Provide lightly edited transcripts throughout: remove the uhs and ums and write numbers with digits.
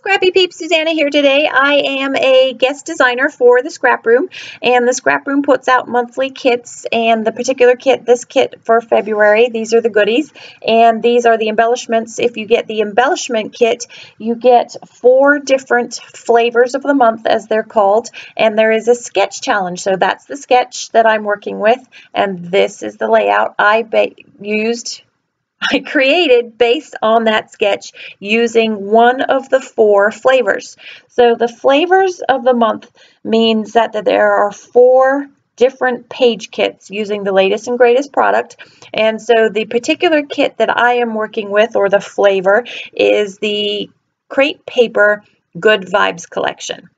Scrappy Peeps, Suzanna here today. I am a guest designer for the ScrapRoom, and the ScrapRoom puts out monthly kits, and the particular kit, this kit for February, these are the goodies, and these are the embellishments. If you get the embellishment kit, you get 4 different flavors of the month, as they're called, and there is a sketch challenge. So that's the sketch that I'm working with, and this is the layout I created based on that sketch using one of the 4 flavors. So the flavors of the month means that there are 4 different page kits using the latest and greatest product. And so the particular kit that I am working with, or the flavor, is the Crepe Paper Good Vibes collection.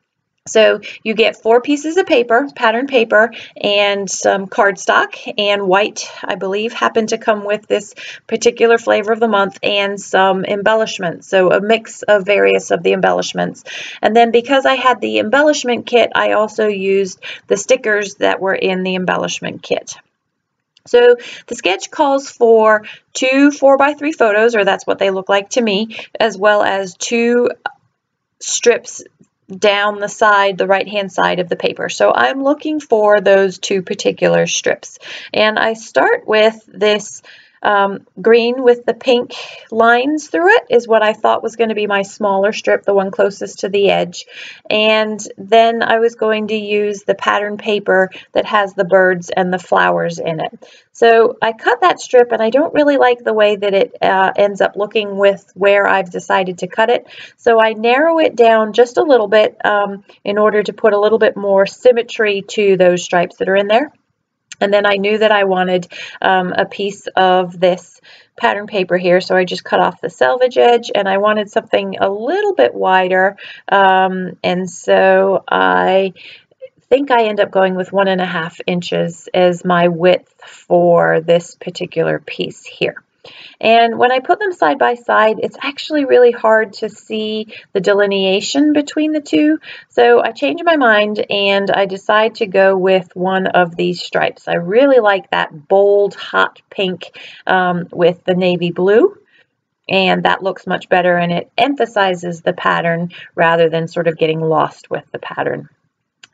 So you get 4 pieces of paper, pattern paper, and some cardstock, and white, I believe, happened to come with this particular flavor of the month, and some embellishments. So a mix of various of the embellishments. And then because I had the embellishment kit, I also used the stickers that were in the embellishment kit. So the sketch calls for 2 4x3 photos, or that's what they look like to me, as well as 2 strips down the side, the right-hand side of the paper. So I'm looking for those 2 particular strips. And I start with this green with the pink lines through it is what I thought was going to be my smaller strip, the one closest to the edge. And then I was going to use the pattern paper that has the birds and the flowers in it. So I cut that strip, and I don't really like the way that it ends up looking with where I've decided to cut it. So I narrow it down just a little bit in order to put a little bit more symmetry to those stripes that are in there. And then I knew that I wanted a piece of this pattern paper here, so I just cut off the selvage edge, and I wanted something a little bit wider, and so I think I end up going with 1.5 inches as my width for this particular piece here. And when I put them side by side, it's actually really hard to see the delineation between the 2. So I changed my mind, and I decide to go with one of these stripes. I really like that bold, hot pink with the navy blue. And that looks much better, and it emphasizes the pattern rather than sort of getting lost with the pattern.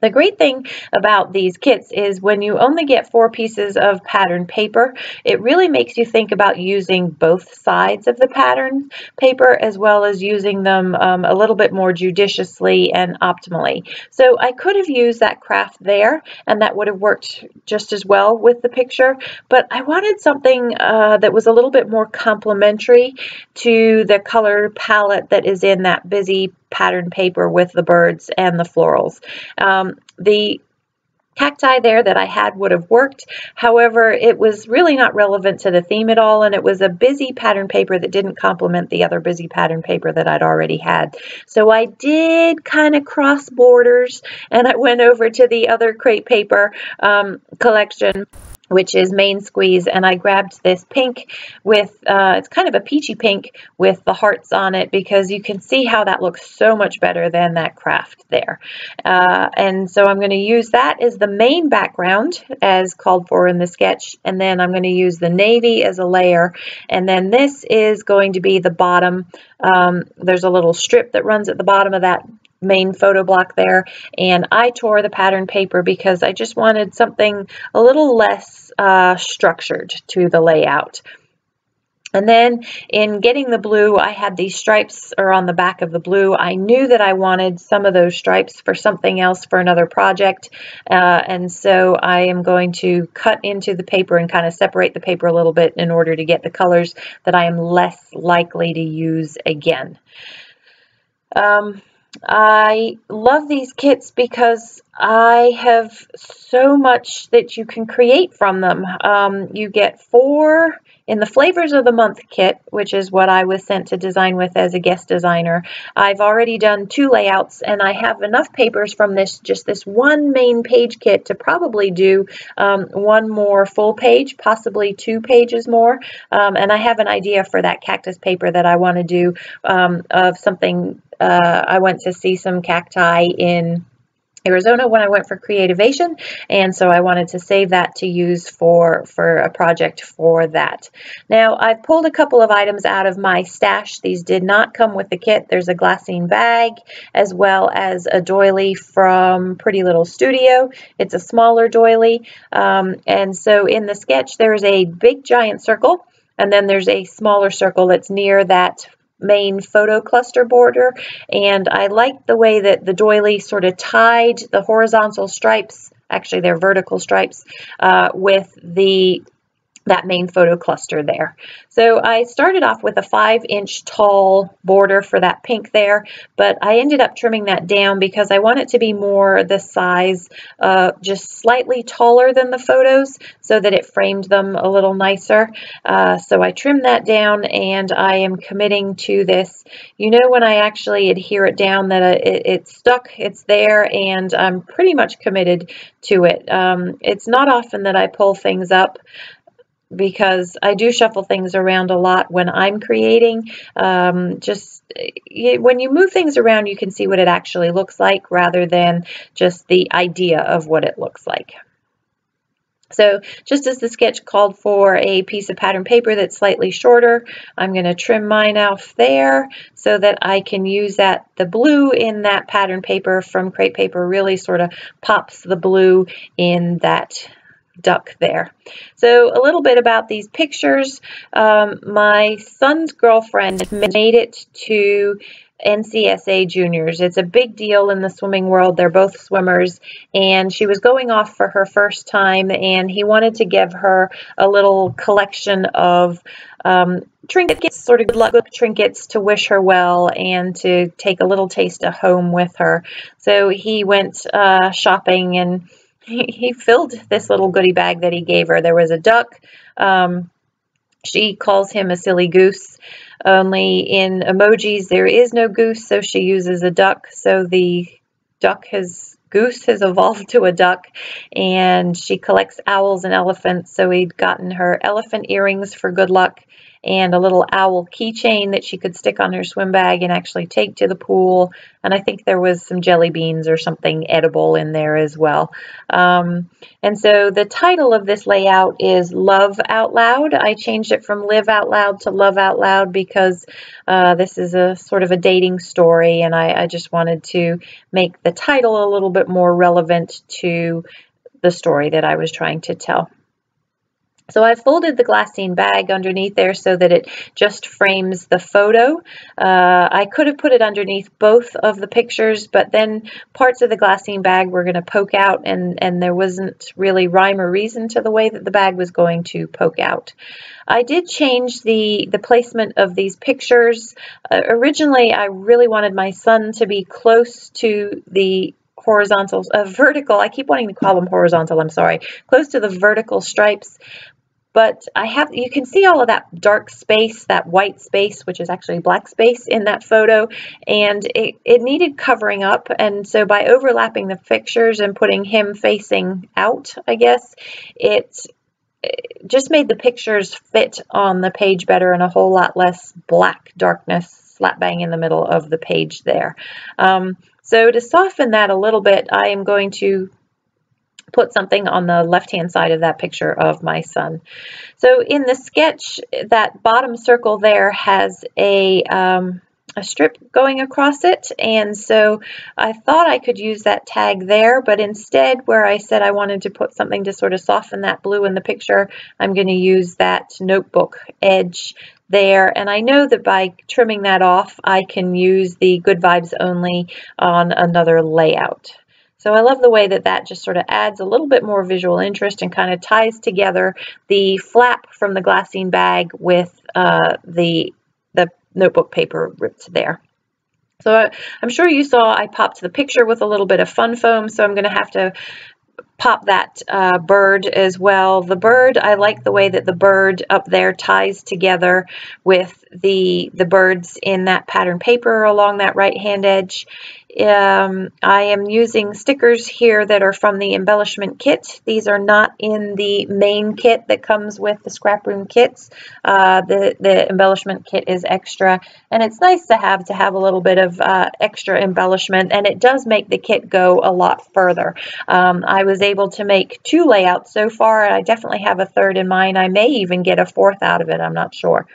The great thing about these kits is when you only get 4 pieces of pattern paper, it really makes you think about using both sides of the pattern paper, as well as using them a little bit more judiciously and optimally. So I could have used that craft there, and that would have worked just as well with the picture, but I wanted something that was a little bit more complementary to the color palette that is in that busy pattern paper with the birds and the florals. The cacti there that I had would have worked. However, it was really not relevant to the theme at all, and it was a busy pattern paper that didn't complement the other busy pattern paper that I'd already had. So I did kind of cross borders, and I went over to the other crepe paper collection, which is Main Squeeze, and I grabbed this pink with, it's kind of a peachy pink with the hearts on it, because you can see how that looks so much better than that craft there. And so I'm going to use that as the main background as called for in the sketch, and then I'm going to use the navy as a layer, and then this is going to be the bottom. There's a little strip that runs at the bottom of that main photo block there, and I tore the pattern paper because I just wanted something a little less structured to the layout. And then in getting the blue, I had these stripes are on the back of the blue. I knew that I wanted some of those stripes for something else for another project, and so I am going to cut into the paper and kind of separate the paper a little bit in order to get the colors that I am less likely to use again. I love these kits because I have so much that you can create from them. You get 4 in the Flavors of the Month kit, which is what I was sent to design with as a guest designer. I've already done 2 layouts, and I have enough papers from just this one main page kit to probably do 1 more full page, possibly 2 pages more. And I have an idea for that cactus paper that I want to do of something. I went to see some cacti in Arizona when I went for Creativation, and so I wanted to save that to use for a project for that. Now, I've pulled a couple of items out of my stash. These did not come with the kit. There's a glassine bag as well as a doily from Pretty Little Studio. It's a smaller doily, and so in the sketch there's a big giant circle, and then there's a smaller circle that's near that main photo cluster border, and I like the way that the doily sort of tied the horizontal stripes, actually they're vertical stripes, with that main photo cluster there. So I started off with a 5-inch tall border for that pink there, but I ended up trimming that down because I want it to be more the size, just slightly taller than the photos so that it framed them a little nicer. So I trimmed that down, and I am committing to this. You know, when I actually adhere it down that it's stuck, it's there, and I'm pretty much committed to it. It's not often that I pull things up, because I do shuffle things around a lot when I'm creating. When you move things around, you can see what it actually looks like rather than just the idea of what it looks like. So just as the sketch called for a piece of pattern paper that's slightly shorter, I'm going to trim mine off there so that I can use that. The blue in that pattern paper from Crepe Paper really sort of pops the blue in that duck there. So a little bit about these pictures. My son's girlfriend made it to NCSA juniors. It's a big deal in the swimming world. They're both swimmers, and she was going off for her first time, and he wanted to give her a little collection of trinkets, sort of good luck trinkets to wish her well and to take a little taste of home with her. So he went shopping, and he filled this little goodie bag that he gave her. There was a duck. She calls him a silly goose. Only in emojis there is no goose, so she uses a duck. So the goose has evolved to a duck, and she collects owls and elephants. So he'd gotten her elephant earrings for good luck, and a little owl keychain that she could stick on her swim bag and actually take to the pool. And I think there was some jelly beans or something edible in there as well. And so the title of this layout is Love Out Loud. I changed it from Live Out Loud to Love Out Loud because this is a sort of a dating story, and I just wanted to make the title a little bit more relevant to the story that I was trying to tell. So I folded the glassine bag underneath there so that it just frames the photo. I could have put it underneath both of the pictures, but then parts of the glassine bag were going to poke out, and there wasn't really rhyme or reason to the way that the bag was going to poke out. I did change the placement of these pictures. Originally, I really wanted my son to be close to the vertical. I keep wanting to call them horizontal, I'm sorry. Close to the vertical stripes. But you can see all of that dark space, that white space, which is actually black space in that photo, and it needed covering up. And so by overlapping the pictures and putting him facing out, I guess, it just made the pictures fit on the page better, and a whole lot less black darkness slap bang in the middle of the page there. So to soften that a little bit, I am going to put something on the left-hand side of that picture of my son. So in the sketch, that bottom circle there has a strip going across it, and so I thought I could use that tag there, but instead, where I said I wanted to put something to sort of soften that blue in the picture, I'm going to use that notebook edge there. And I know that by trimming that off, I can use the Good Vibes Only on another layout. So I love the way that that just sort of adds a little bit more visual interest and kind of ties together the flap from the glassine bag with the notebook paper ripped there. So I'm sure you saw I popped the picture with a little bit of fun foam, so I'm going to have to pop that bird as well. The bird, I like the way that the bird up there ties together with the birds in that pattern paper along that right hand edge. I am using stickers here that are from the embellishment kit. These are not in the main kit that comes with the ScrapRoom kits. The embellishment kit is extra, and it's nice to have a little bit of extra embellishment, and it does make the kit go a lot further. I was able to make 2 layouts so far, and I definitely have a third in mind. I may even get a 4th out of it, I'm not sure.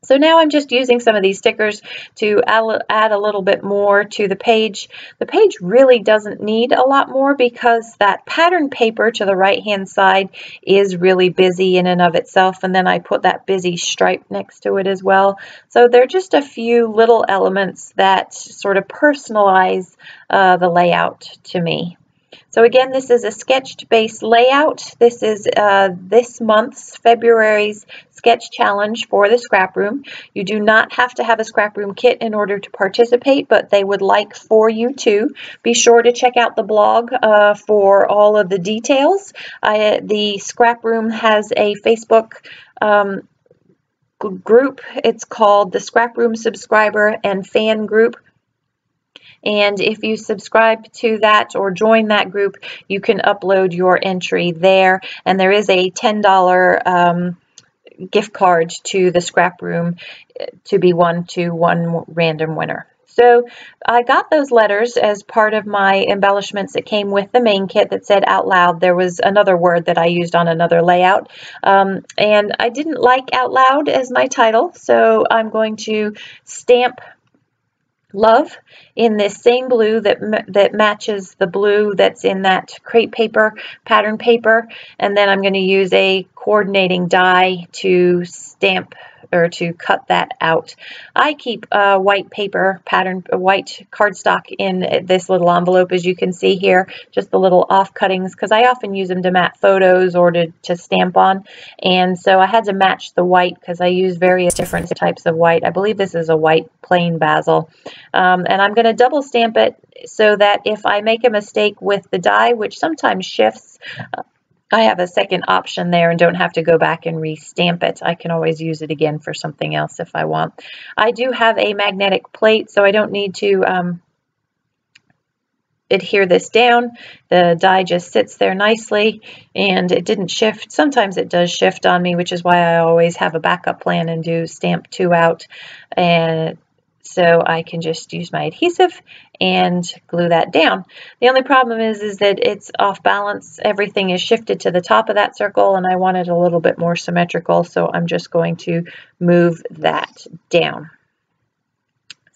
So now I'm just using some of these stickers to add a little bit more to the page. The page really doesn't need a lot more because that pattern paper to the right-hand side is really busy in and of itself, and then I put that busy stripe next to it as well. So they're just a few little elements that sort of personalize the layout to me. So again, this is a sketched base layout. This is this month's, February's sketch challenge for the ScrapRoom. You do not have to have a ScrapRoom kit in order to participate, but they would like for you to. Be sure to check out the blog for all of the details. The ScrapRoom has a Facebook group. It's called the ScrapRoom Subscriber and Fan Group. And if you subscribe to that or join that group, you can upload your entry there. And there is a $10 gift card to the ScrapRoom to be won to one random winner. So I got those letters as part of my embellishments that came with the main kit that said out loud. There was another word that I used on another layout. And I didn't like out loud as my title, so I'm going to stamp love in this same blue that matches the blue that's in that crepe paper, pattern paper, and then I'm going to use a coordinating die to stamp or to cut that out. I keep white paper pattern, white cardstock in this little envelope, as you can see here, just the little off cuttings, because I often use them to mat photos or to stamp on. And so I had to match the white because I use various different types of white. I believe this is a white plain basil. And I'm going to double stamp it so that if I make a mistake with the die, which sometimes shifts, I have a second option there and don't have to go back and re-stamp it. I can always use it again for something else if I want. I do have a magnetic plate, so I don't need to adhere this down. The die just sits there nicely and it didn't shift. Sometimes it does shift on me, which is why I always have a backup plan and do stamp 2 out. And so I can just use my adhesive and glue that down. The only problem is that it's off balance. Everything is shifted to the top of that circle and I want it a little bit more symmetrical, so I'm just going to move that down.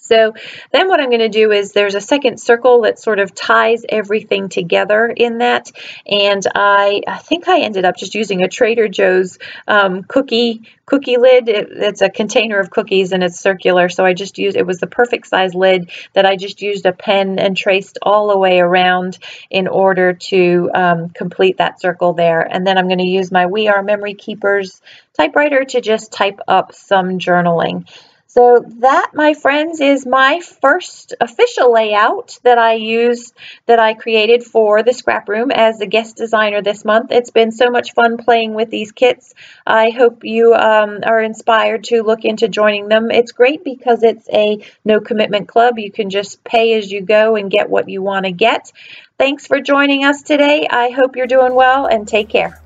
So then what I'm going to do is there's a second circle that sort of ties everything together in that, and I think I ended up just using a Trader Joe's cookie lid. It's a container of cookies and it's circular, so I just used, it was the perfect size lid that I just used a pen and traced all the way around in order to complete that circle there. And then I'm going to use my We Are Memory Keepers typewriter to just type up some journaling. So that, my friends, is my first official layout that I created for the ScrapRoom as the guest designer this month. It's been so much fun playing with these kits. I hope you are inspired to look into joining them. It's great because it's a no commitment club. You can just pay as you go and get what you want to get. Thanks for joining us today. I hope you're doing well and take care.